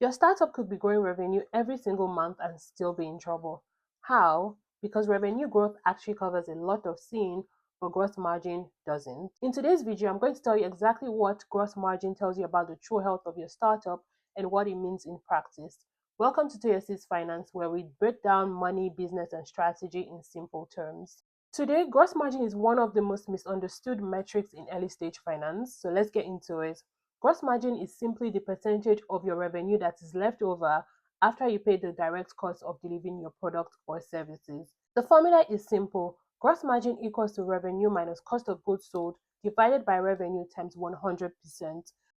Your startup could be growing revenue every single month and still be in trouble. How? Because revenue growth actually covers a lot of sin, but gross margin doesn't. In today's video, I'm going to tell you exactly what gross margin tells you about the true health of your startup and what it means in practice. Welcome to Toyosi's Finance, where we break down money, business, and strategy in simple terms. Today, gross margin is one of the most misunderstood metrics in early stage finance, so let's get into it. Gross margin is simply the percentage of your revenue that is left over after you pay the direct cost of delivering your product or services. The formula is simple. Gross margin equals to revenue minus cost of goods sold divided by revenue times 100%.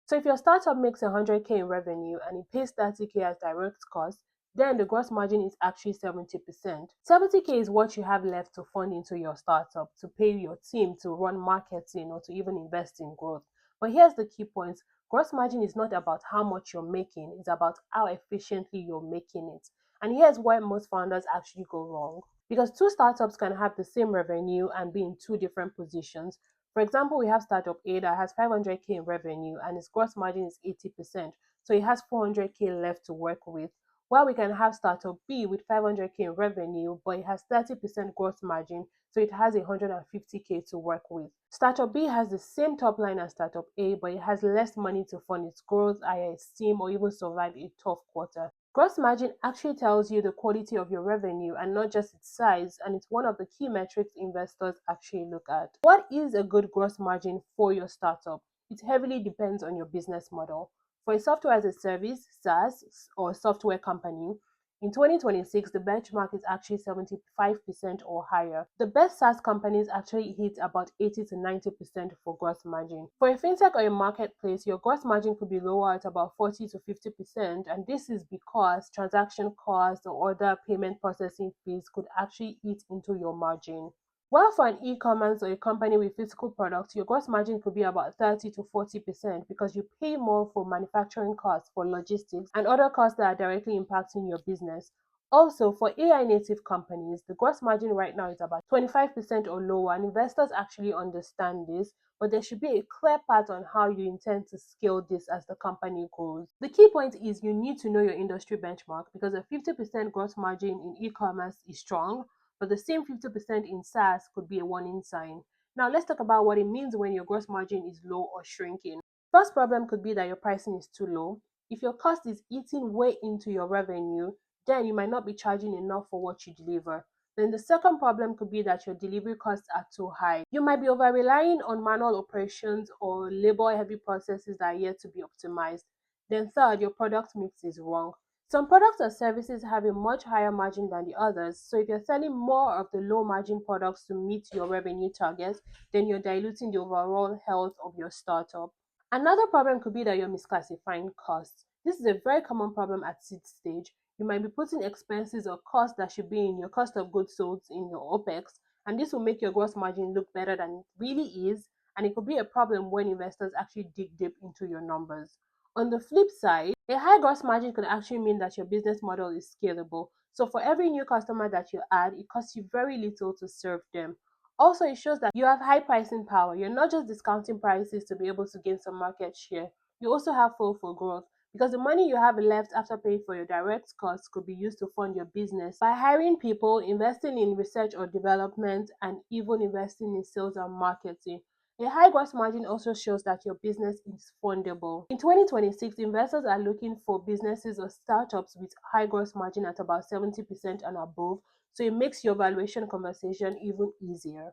So if your startup makes 100k in revenue and it pays 30k as direct cost, then the gross margin is actually 70%. 70k is what you have left to fund into your startup, to pay your team, to run marketing, or to even invest in growth. But here's the key point. Gross margin is not about how much you're making, it's about how efficiently you're making it. And here's why most founders actually go wrong. Because two startups can have the same revenue and be in two different positions. For example, we have startup A that has 500k in revenue and its gross margin is 80%. So it has 400k left to work with. While we can have startup B with 500k in revenue, but it has 30% gross margin, so it has 150k to work with. Startup B has the same top line as Startup A, but it has less money to fund its growth, hire its team, or even survive a tough quarter. Gross margin actually tells you the quality of your revenue and not just its size, and it's one of the key metrics investors actually look at. What is a good gross margin for your startup? It heavily depends on your business model. For a software as a service, SaaS, or software company, in 2026, the benchmark is actually 75% or higher. The best SaaS companies actually hit about 80 to 90% for gross margin. For a fintech or a marketplace, your gross margin could be lower at about 40 to 50%, and this is because transaction costs or other payment processing fees could actually eat into your margin. While for an e-commerce or a company with physical products, your gross margin could be about 30 to 40% because you pay more for manufacturing costs, for logistics, and other costs that are directly impacting your business. Also, for AI native companies, the gross margin right now is about 25% or lower, and investors actually understand this, but there should be a clear path on how you intend to scale this as the company grows. The key point is you need to know your industry benchmark because a 50% gross margin in e-commerce is strong, but the same 50% in SaaS could be a warning sign. Now, let's talk about what it means when your gross margin is low or shrinking. First problem could be that your pricing is too low. If your cost is eating way into your revenue, then you might not be charging enough for what you deliver. Then the second problem could be that your delivery costs are too high. You might be over relying on manual operations or labor heavy processes that are yet to be optimized. Then third, your product mix is wrong. Some products or services have a much higher margin than the others, so if you're selling more of the low margin products to meet your revenue targets, then you're diluting the overall health of your startup. Another problem could be that you're misclassifying costs. This is a very common problem at seed stage. You might be putting expenses or costs that should be in your cost of goods sold in your OPEX, and this will make your gross margin look better than it really is, and it could be a problem when investors actually dig deep into your numbers. On the flip side, a high gross margin could actually mean that your business model is scalable. So for every new customer that you add, it costs you very little to serve them. Also, it shows that you have high pricing power. You're not just discounting prices to be able to gain some market share. You also have fuel for growth because the money you have left after paying for your direct costs could be used to fund your business by hiring people, investing in research or development, and even investing in sales and marketing. A high gross margin also shows that your business is fundable. In 2026, investors are looking for businesses or startups with high gross margin at about 70% and above, so it makes your valuation conversation even easier.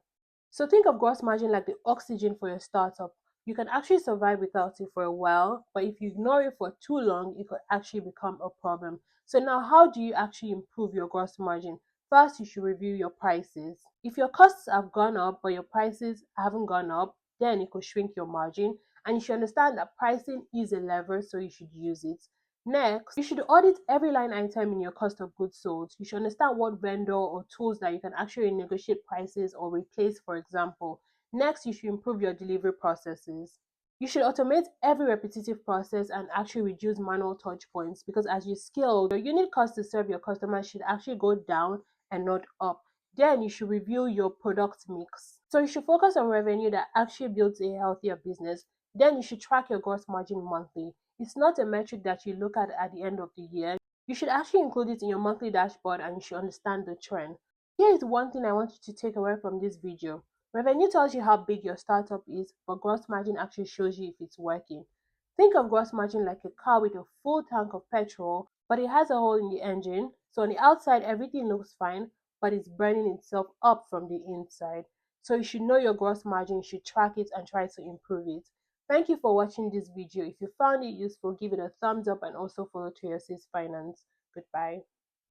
So think of gross margin like the oxygen for your startup. You can actually survive without it for a while, but if you ignore it for too long, it could actually become a problem. So now how do you actually improve your gross margin? First, you should review your prices. If your costs have gone up but your prices haven't gone up, then it could shrink your margin. And you should understand that pricing is a lever, so you should use it. Next, you should audit every line item in your cost of goods sold. You should understand what vendor or tools that you can actually negotiate prices or replace, for example. Next, you should improve your delivery processes. You should automate every repetitive process and actually reduce manual touch points because as you scale, your unit cost to serve your customers should actually go down and not up. Then you should review your product mix. So you should focus on revenue that actually builds a healthier business. Then you should track your gross margin monthly. It's not a metric that you look at the end of the year. You should actually include it in your monthly dashboard and you should understand the trend. Here is one thing I want you to take away from this video. Revenue tells you how big your startup is, but gross margin actually shows you if it's working. Think of gross margin like a car with a full tank of petrol, but it has a hole in the engine. So on the outside, everything looks fine, but it's burning itself up from the inside. So you should know your gross margin, you should track it and try to improve it. Thank you for watching this video. If you found it useful, give it a thumbs up and also follow Toyosi's Finance. Goodbye.